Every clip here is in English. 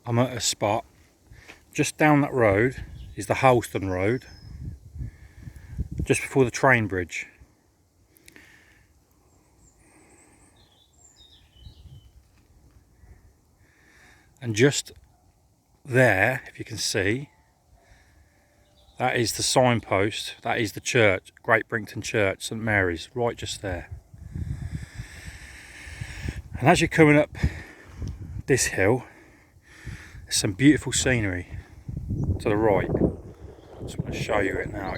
I'm at a spot just down that road is the Harlestone Road, just before the train bridge. And just there, if you can see, that is the signpost, that is the church, Great Brington Church, St Mary's, right just there. And as you're coming up this hill, there's some beautiful scenery to the right. I just want to show you it now.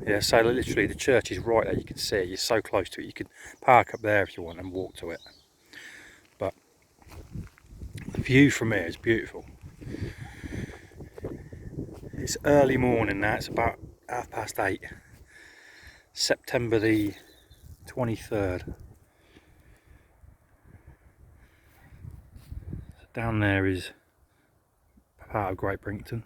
Yeah, so literally the church is right there, you can see it, you're so close to it. You can park up there if you want and walk to it. But the view from here is beautiful. It's early morning now, it's about 8:30. September the 23rd. Down there is part of Great Brington.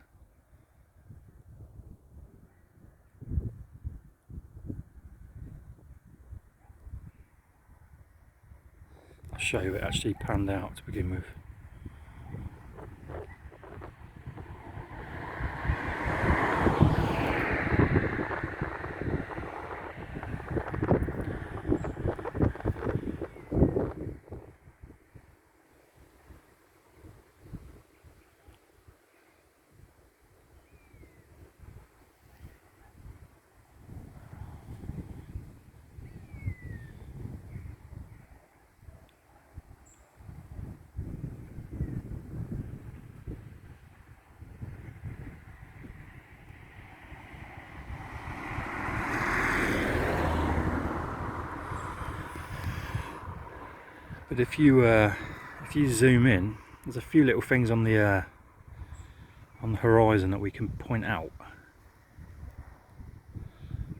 I'll show you it actually panned out to begin with. But if you zoom in, there's a few little things on the horizon that we can point out.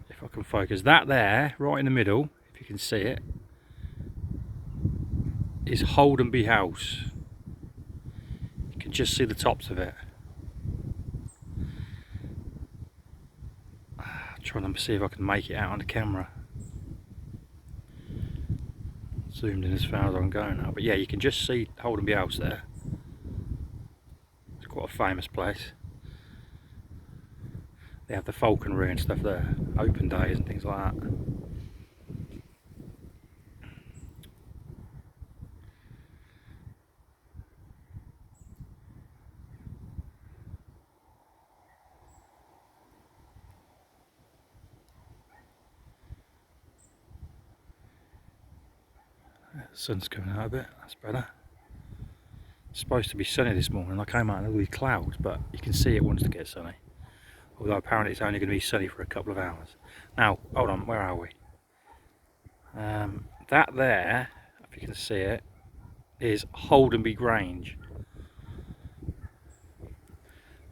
If I can focus, that there, right in the middle, if you can see it, is Holdenby House. You can just see the tops of it. Trying to see if I can make it out on the camera. Zoomed in as far as I'm going now, but yeah, you can just see Holdenby House there. It's quite a famous place. They have the falconry and stuff there, open days and things like that. The sun's coming out a bit, that's better. It's supposed to be sunny this morning. I came out in all these clouds, but you can see it wants to get sunny. Although apparently it's only going to be sunny for a couple of hours. Now, hold on, where are we? That there, if you can see it, is Holdenby Grange.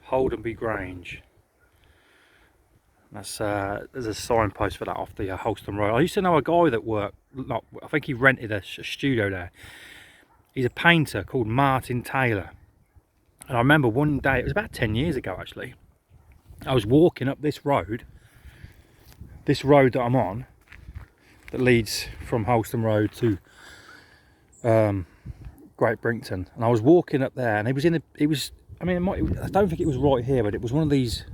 Holdenby Grange. That's there's a signpost for that off the Harlestone Road. I used to know a guy that worked, I think he rented a studio there. He's a painter called Martin Taylor. And I remember one day, it was about 10 years ago actually, I was walking up this road that I'm on, that leads from Harlestone Road to Great Brington, and I was walking up there, and I don't think it was right here, but it was one of these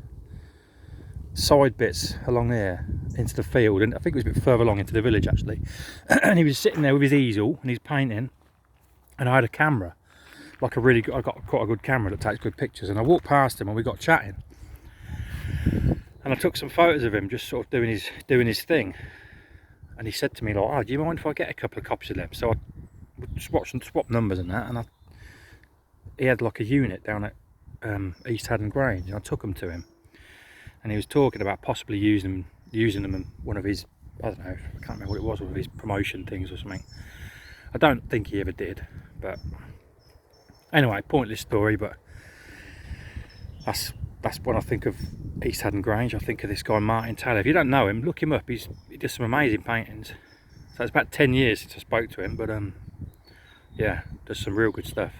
side bits along here into the field, and I think it was a bit further along into the village actually. And he was sitting there with his easel and he's painting, and I had a camera, I got quite a good camera that takes good pictures, and I walked past him and we got chatting, and I took some photos of him just sort of doing his thing. And he said to me like, "Oh, do you mind if I get a couple of copies of them?" So I swap numbers and that, and he had like a unit down at EAST HADDON GRANGE, and I took them to him, and he was talking about possibly using them in one of his, I don't know, I can't remember what it was, one of his promotion things or something. I don't think he ever did, but anyway, pointless story. But that's when I think of EAST HADDON GRANGE, I think of this guy Martin Taylor. If you don't know him, look him up. He does some amazing paintings. So it's about 10 years since I spoke to him, but yeah, does some real good stuff.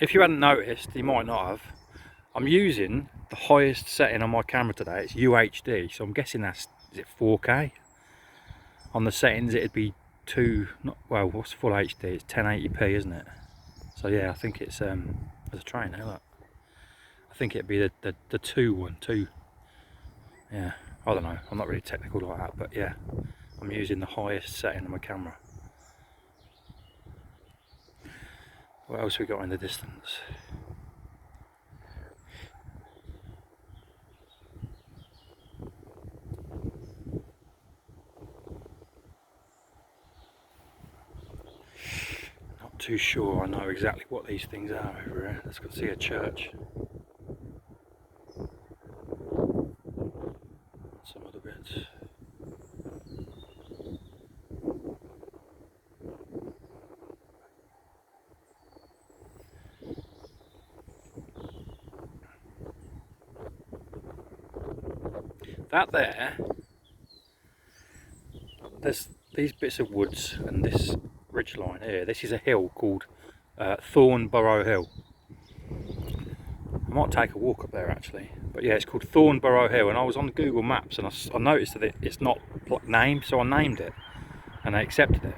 If you hadn't noticed, you might not have, I'm using the highest setting on my camera today. It's UHD, so I'm guessing is it 4K? On the settings it'd be not well, what's full HD? It's 1080p, isn't it? So yeah, I think it's there's a train there. Look, I think it'd be the 2. Yeah, I don't know. I'm not really technical like that, but yeah, I'm using the highest setting on my camera. What else we got in the distance? Not too sure I know exactly what these things are over here. Let's go see a church. Some other bits. That there's these bits of woods and this ridge line here. This is a hill called Thornborough Hill. I might take a walk up there actually, but yeah, it's called Thornborough Hill, and I was on Google Maps and I noticed that it's not named, so I named it and they accepted it.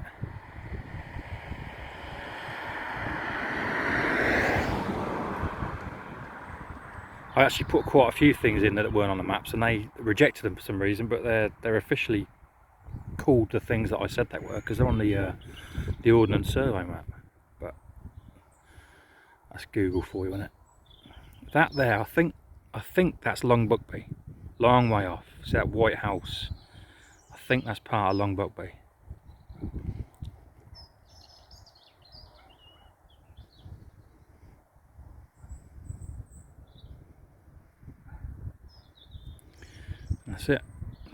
I actually put quite a few things in there that weren't on the maps and they rejected them for some reason, but they're officially called the things that I said they were because they're on the Ordnance Survey map. But that's Google for you, isn't it? That there, I think that's Long Buckby, long way off. See that white house? I think that's part of Long Buckby. That's it.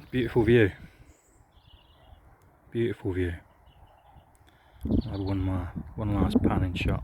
Beautiful view. Beautiful view. I'll have one last panning shot.